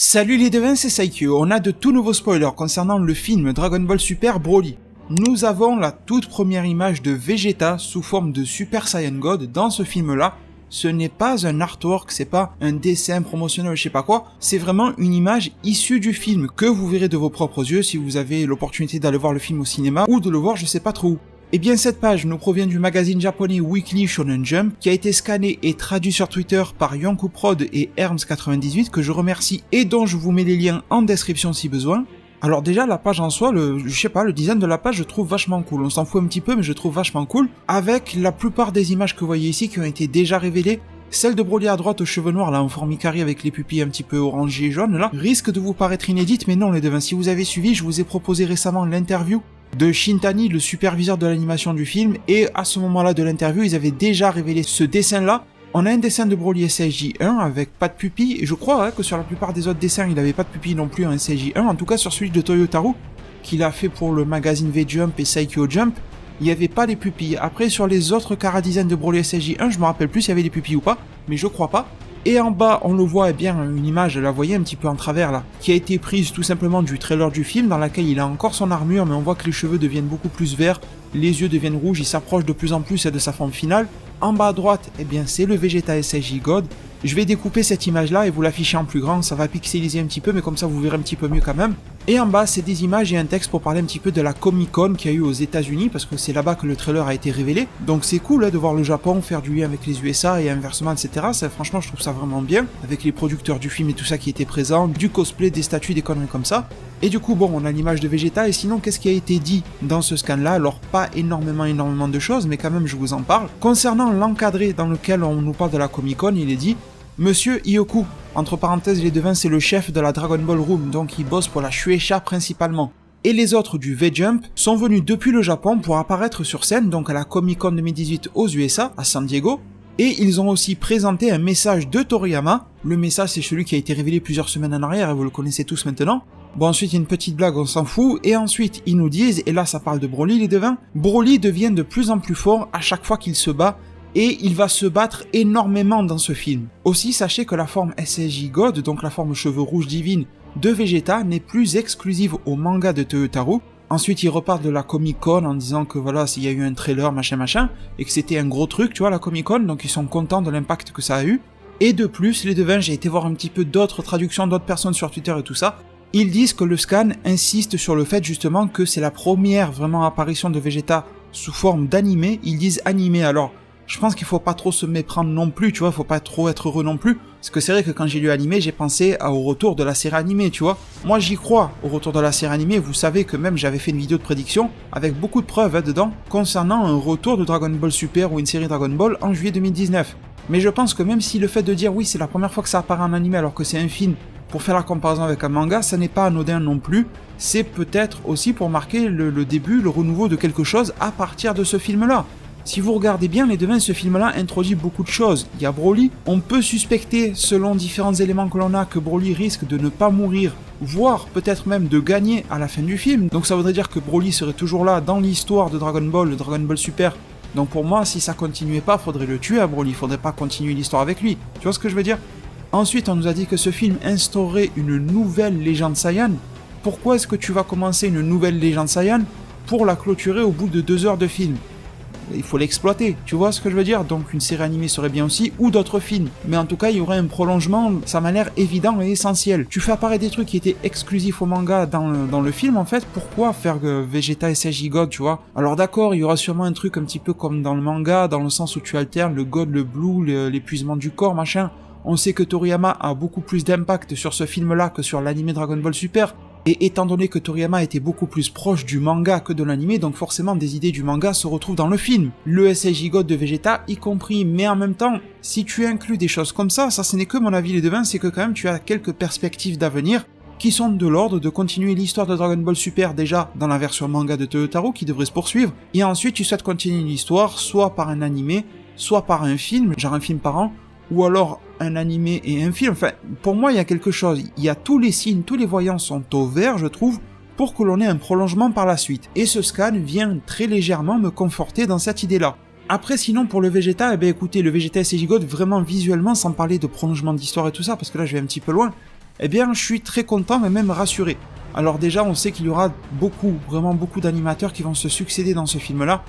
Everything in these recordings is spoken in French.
Salut les devins, c'est Saikyo, on a de tout nouveaux spoilers concernant le film Dragon Ball Super Broly. Nous avons la toute première image de Vegeta sous forme de Super Saiyan God dans ce film-là. Ce n'est pas un artwork, c'est pas un dessin promotionnel, je sais pas quoi, c'est vraiment une image issue du film que vous verrez de vos propres yeux si vous avez l'opportunité d'aller voir le film au cinéma ou de le voir je sais pas trop où. Et bien cette page nous provient du magazine japonais Weekly Shonen Jump qui a été scanné et traduit sur Twitter par Yonkou Prod et Herms98 que je remercie et dont je vous mets les liens en description si besoin. Alors déjà la page en soi, le design de la page je trouve vachement cool, on s'en fout un petit peu mais je trouve vachement cool, avec la plupart des images que vous voyez ici qui ont été déjà révélées. Celle de Broly à droite aux cheveux noirs là en formicari avec les pupilles un petit peu orangées et jaunes là, risque de vous paraître inédite mais non les devins, si vous avez suivi je vous ai proposé récemment l'interview de Shintani, le superviseur de l'animation du film, et à ce moment-là de l'interview, ils avaient déjà révélé ce dessin-là. On a un dessin de Broly SSJ1 avec pas de pupille, et je crois que sur la plupart des autres dessins, il n'avait pas de pupille non plus en SSJ1, en tout cas sur celui de Toyotaru, qu'il a fait pour le magazine V-Jump et Saikyo Jump, il n'y avait pas les pupilles. Après, sur les autres chara-design de Broly SSJ1, je me rappelle plus s'il y avait les pupilles ou pas, mais je crois pas. Et en bas, on le voit, une image, la voyez un petit peu en travers là, qui a été prise tout simplement du trailer du film, dans laquelle il a encore son armure, mais on voit que les cheveux deviennent beaucoup plus verts, les yeux deviennent rouges, il s'approche de plus en plus de sa forme finale. En bas à droite, c'est le Vegeta SSJ God. Je vais découper cette image-là et vous l'afficher en plus grand, ça va pixeliser un petit peu, mais comme ça vous verrez un petit peu mieux quand même. Et en bas, c'est des images et un texte pour parler un petit peu de la Comic-Con qu'il y a eu aux États-Unis, parce que c'est là-bas que le trailer a été révélé. Donc c'est cool de voir le Japon faire du lien avec les USA et inversement, etc. Franchement, je trouve ça vraiment bien, avec les producteurs du film et tout ça qui étaient présents, du cosplay, des statues, des conneries comme ça. Et du coup, on a l'image de Vegeta, et sinon, qu'est-ce qui a été dit dans ce scan-là? Alors, pas énormément de choses, mais quand même, je vous en parle. Concernant l'encadré dans lequel on nous parle de la Comic-Con, il est dit « Monsieur Ioku », entre parenthèses, les devins, c'est le chef de la Dragon Ball Room, donc il bosse pour la Shueisha principalement. Et les autres du V-Jump sont venus depuis le Japon pour apparaître sur scène, donc à la Comic-Con 2018 aux USA, à San Diego, et ils ont aussi présenté un message de Toriyama. Le message, c'est celui qui a été révélé plusieurs semaines en arrière, et vous le connaissez tous maintenant. Bon, ensuite, il y a une petite blague, on s'en fout, et ensuite, ils nous disent, et là, ça parle de Broly, les devins, Broly devient de plus en plus fort à chaque fois qu'il se bat, et il va se battre énormément dans ce film. Aussi, sachez que la forme SSJ God, donc la forme cheveux rouges divine de Vegeta, n'est plus exclusive au manga de Toyotaru. Ensuite, il repart de la Comic-Con en disant que voilà, s'il y a eu un trailer, machin, et que c'était un gros truc, tu vois, la Comic-Con, donc ils sont contents de l'impact que ça a eu. Et de plus, les devins, j'ai été voir un petit peu d'autres traductions d'autres personnes sur Twitter et tout ça, ils disent que le scan insiste sur le fait justement que c'est la première vraiment apparition de Vegeta sous forme d'animé, ils disent animé, alors je pense qu'il faut pas trop se méprendre non plus, tu vois, faut pas trop être heureux non plus, parce que c'est vrai que quand j'ai lu animé, j'ai pensé au retour de la série animée, tu vois. Moi j'y crois au retour de la série animée, vous savez que même j'avais fait une vidéo de prédiction, avec beaucoup de preuves dedans, concernant un retour de Dragon Ball Super ou une série Dragon Ball en juillet 2019. Mais je pense que même si le fait de dire oui c'est la première fois que ça apparaît en animé alors que c'est un film, pour faire la comparaison avec un manga, ça n'est pas anodin non plus, c'est peut-être aussi pour marquer le début, le renouveau de quelque chose à partir de ce film-là. Si vous regardez bien, les devins, ce film-là introduit beaucoup de choses. Il y a Broly, on peut suspecter, selon différents éléments que l'on a, que Broly risque de ne pas mourir, voire peut-être même de gagner à la fin du film. Donc ça voudrait dire que Broly serait toujours là dans l'histoire de Dragon Ball, le Dragon Ball Super. Donc pour moi, si ça continuait pas, faudrait le tuer à Broly, faudrait pas continuer l'histoire avec lui. Tu vois ce que je veux dire ? Ensuite, on nous a dit que ce film instaurait une nouvelle légende Saiyan. Pourquoi est-ce que tu vas commencer une nouvelle légende Saiyan pour la clôturer au bout de 2 heures de film ? Il faut l'exploiter, tu vois ce que je veux dire? Donc une série animée serait bien aussi, ou d'autres films. Mais en tout cas, il y aurait un prolongement, ça m'a l'air évident et essentiel. Tu fais apparaître des trucs qui étaient exclusifs au manga dans le film, en fait, pourquoi faire Vegeta SSJ God, tu vois? Alors d'accord, il y aura sûrement un truc un petit peu comme dans le manga, dans le sens où tu alternes le God, le Blue, l'épuisement du corps, machin. On sait que Toriyama a beaucoup plus d'impact sur ce film-là que sur l'anime Dragon Ball Super. Et étant donné que Toriyama était beaucoup plus proche du manga que de l'anime, donc forcément des idées du manga se retrouvent dans le film. Le SSJ God de Vegeta y compris, mais en même temps, si tu inclus des choses comme ça ce n'est que mon avis les devins, c'est que quand même tu as quelques perspectives d'avenir qui sont de l'ordre de continuer l'histoire de Dragon Ball Super déjà dans la version manga de Toyotaru qui devrait se poursuivre, et ensuite tu souhaites continuer l'histoire soit par un animé, soit par un film, genre un film par an, ou alors un animé et un film. Enfin, pour moi, il y a quelque chose. Il y a tous les signes, tous les voyants sont au vert, je trouve, pour que l'on ait un prolongement par la suite. Et ce scan vient très légèrement me conforter dans cette idée-là. Après, sinon, pour le Vegeta, écoutez, le Vegeta SSJ God, vraiment visuellement, sans parler de prolongement d'histoire et tout ça, parce que là, je vais un petit peu loin, eh bien je suis très content et même rassuré. Alors déjà on sait qu'il y aura vraiment beaucoup d'animateurs qui vont se succéder dans ce film-là,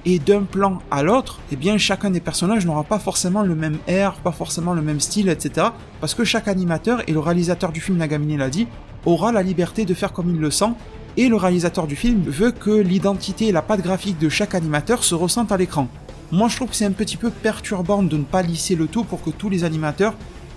et d'un plan à l'autre, eh bien chacun des personnages n'aura pas forcément le même air, pas forcément le même style, etc. Parce que chaque animateur, et le réalisateur du film Nagamine l'a dit, aura la liberté de faire comme il le sent, et le réalisateur du film veut que l'identité et la patte graphique de chaque animateur se ressentent à l'écran. Moi je trouve que c'est un petit peu perturbant de ne pas lisser le tout pour que tous les animateurs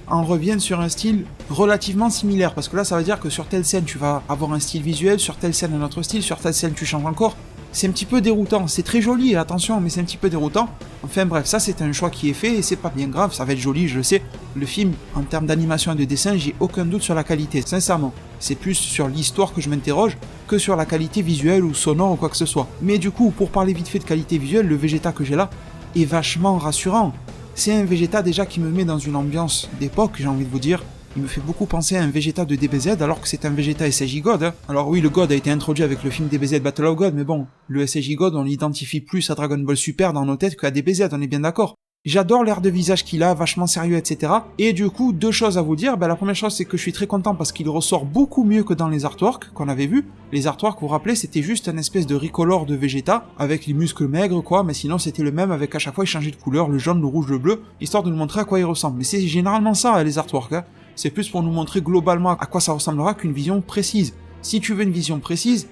en reviennent sur un style relativement similaire, parce que là ça veut dire que sur telle scène tu vas avoir un style visuel, sur telle scène un autre style, sur telle scène tu changes encore. C'est un petit peu déroutant, c'est très joli, attention, mais c'est un petit peu déroutant. Enfin bref, ça c'est un choix qui est fait et c'est pas bien grave, ça va être joli, je le sais. Le film, en termes d'animation et de dessin, j'ai aucun doute sur la qualité, sincèrement. C'est plus sur l'histoire que je m'interroge que sur la qualité visuelle ou sonore ou quoi que ce soit. Mais du coup, pour parler vite fait de qualité visuelle, le Vegeta que j'ai là est vachement rassurant. C'est un Vegeta déjà qui me met dans une ambiance d'époque, j'ai envie de vous dire. Il me fait beaucoup penser à un Vegeta de DBZ alors que c'est un Vegeta SSJ God. Hein. Alors oui, le God a été introduit avec le film DBZ Battle of God, mais bon, le SSJ God on l'identifie plus à Dragon Ball Super dans nos têtes qu'à DBZ, on est bien d'accord. J'adore l'air de visage qu'il a, vachement sérieux, etc. Et du coup, deux choses à vous dire. La première chose, c'est que je suis très content parce qu'il ressort beaucoup mieux que dans les artworks qu'on avait vus. Les artworks, vous vous rappelez, c'était juste une espèce de recolor de Vegeta, avec les muscles maigres, quoi, mais sinon c'était le même avec à chaque fois il changeait de couleur, le jaune, le rouge, le bleu, histoire de nous montrer à quoi il ressemble. Mais c'est généralement ça, les artworks, hein. C'est plus pour nous montrer globalement à quoi ça ressemblera qu'une vision précise. Si tu veux une vision précise,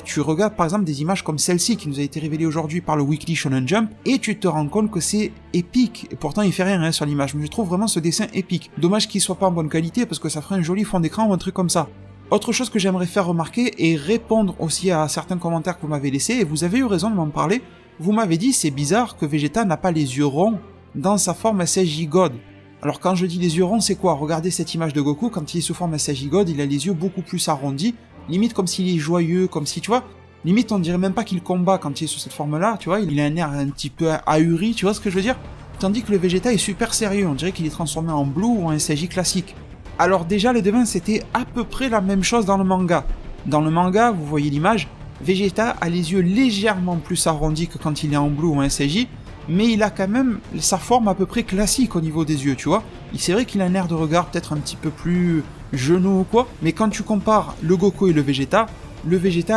tu regardes par exemple des images comme celle-ci qui nous a été révélée aujourd'hui par le Weekly Shonen Jump et tu te rends compte que c'est épique. Et pourtant il fait rien sur l'image, mais je trouve vraiment ce dessin épique. Dommage qu'il soit pas en bonne qualité parce que ça ferait un joli fond d'écran ou un truc comme ça. Autre chose que j'aimerais faire remarquer et répondre aussi à certains commentaires que vous m'avez laissés, et vous avez eu raison de m'en parler, vous m'avez dit c'est bizarre que Vegeta n'a pas les yeux ronds dans sa forme SSJ God. Alors quand je dis les yeux ronds, c'est quoi? Regardez cette image de Goku, quand il est sous forme SSJ God, il a les yeux beaucoup plus arrondis, limite comme s'il est joyeux, comme si, tu vois, limite on dirait même pas qu'il combat quand il est sous cette forme-là, tu vois, il a un air un petit peu ahuri, tu vois ce que je veux dire? Tandis que le Vegeta est super sérieux, on dirait qu'il est transformé en Blue ou en SSJ classique. Alors déjà les devins c'était à peu près la même chose dans le manga. Dans le manga, vous voyez l'image, Vegeta a les yeux légèrement plus arrondis que quand il est en Blue ou en SSJ, mais il a quand même sa forme à peu près classique au niveau des yeux, tu vois. C'est vrai qu'il a un air de regard peut-être un petit peu plus genou ou quoi, mais quand tu compares le Goku et le Vegeta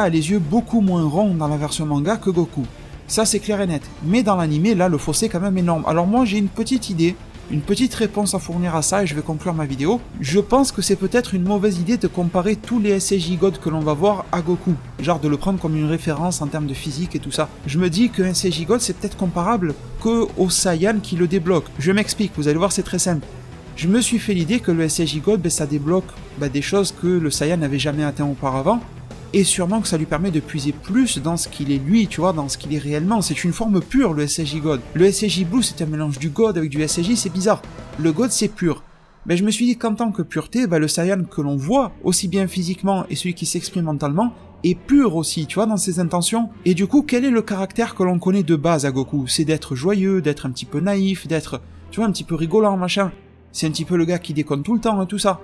a les yeux beaucoup moins ronds dans la version manga que Goku. Ça c'est clair et net. Mais dans l'animé, là, le fossé est quand même énorme. Alors moi j'ai une petite idée, une petite réponse à fournir à ça et je vais conclure ma vidéo. Je pense que c'est peut-être une mauvaise idée de comparer tous les SSJ God que l'on va voir à Goku. Genre de le prendre comme une référence en termes de physique et tout ça. Je me dis qu'un SSJ God c'est peut-être comparable que au Saiyan qui le débloque. Je m'explique, vous allez voir c'est très simple. Je me suis fait l'idée que le SSJ God ça débloque des choses que le Saiyan n'avait jamais atteint auparavant. Et sûrement que ça lui permet de puiser plus dans ce qu'il est lui, tu vois, dans ce qu'il est réellement. C'est une forme pure, le SSJ God. Le SSJ Blue, c'est un mélange du God avec du SSJ, c'est bizarre. Le God, c'est pur. Mais je me suis dit qu'en tant que pureté, le Saiyan que l'on voit, aussi bien physiquement et celui qui s'exprime mentalement, est pur aussi, tu vois, dans ses intentions. Et du coup, quel est le caractère que l'on connaît de base à Goku? C'est d'être joyeux, d'être un petit peu naïf, d'être, tu vois, un petit peu rigolant, machin. C'est un petit peu le gars qui déconne tout le temps et tout ça.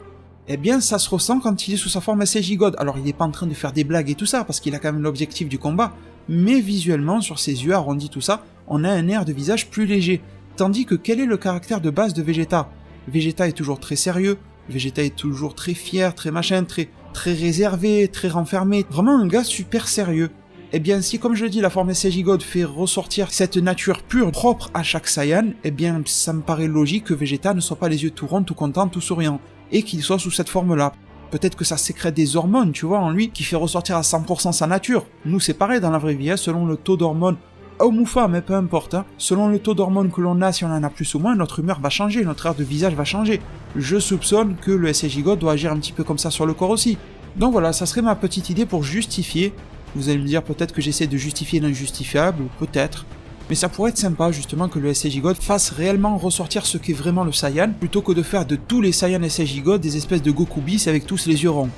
Eh bien, ça se ressent quand il est sous sa forme SSJ God. Alors, il n'est pas en train de faire des blagues et tout ça, parce qu'il a quand même l'objectif du combat, mais visuellement, sur ses yeux arrondis, tout ça, on a un air de visage plus léger. Tandis que quel est le caractère de base de Vegeta? Vegeta est toujours très sérieux, Vegeta est toujours très fier, très machin, très réservé, très renfermé, vraiment un gars super sérieux. Eh bien, si, comme je le dis, la forme SSJ God fait ressortir cette nature pure, propre à chaque Saiyan, eh bien, ça me paraît logique que Vegeta ne soit pas les yeux tout ronds, tout content, tout souriant, et qu'il soit sous cette forme-là. Peut-être que ça sécrète des hormones, tu vois, en lui, qui fait ressortir à 100% sa nature. Nous, c'est pareil dans la vraie vie, hein, selon le taux d'hormones, homme ou femme, mais peu importe, hein, selon le taux d'hormones que l'on a, si on en a plus ou moins, notre humeur va changer, notre air de visage va changer. Je soupçonne que le SSJ God doit agir un petit peu comme ça sur le corps aussi. Donc voilà, ça serait ma petite idée pour justifier. Vous allez me dire peut-être que j'essaie de justifier l'injustifiable, ou peut-être. Mais ça pourrait être sympa justement que le SSJ God fasse réellement ressortir ce qu'est vraiment le Saiyan, plutôt que de faire de tous les Saiyans SSJ God des espèces de Goku bis avec tous les yeux ronds.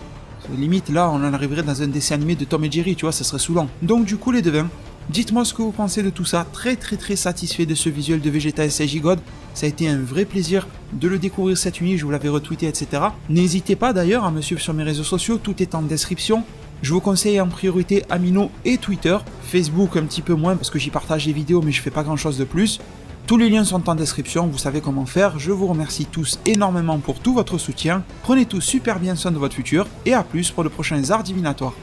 Limite là, on en arriverait dans un dessin animé de Tom et Jerry, tu vois, ça serait saoulant. Donc du coup les devins, dites-moi ce que vous pensez de tout ça, très satisfait de ce visuel de Vegeta SSJ God, ça a été un vrai plaisir de le découvrir cette nuit, je vous l'avais retweeté, etc. N'hésitez pas d'ailleurs à me suivre sur mes réseaux sociaux, tout est en description. Je vous conseille en priorité Amino et Twitter, Facebook un petit peu moins parce que j'y partage les vidéos mais je fais pas grand chose de plus. Tous les liens sont en description, vous savez comment faire, je vous remercie tous énormément pour tout votre soutien, prenez tous super bien soin de votre futur, et à plus pour de prochains arts divinatoires.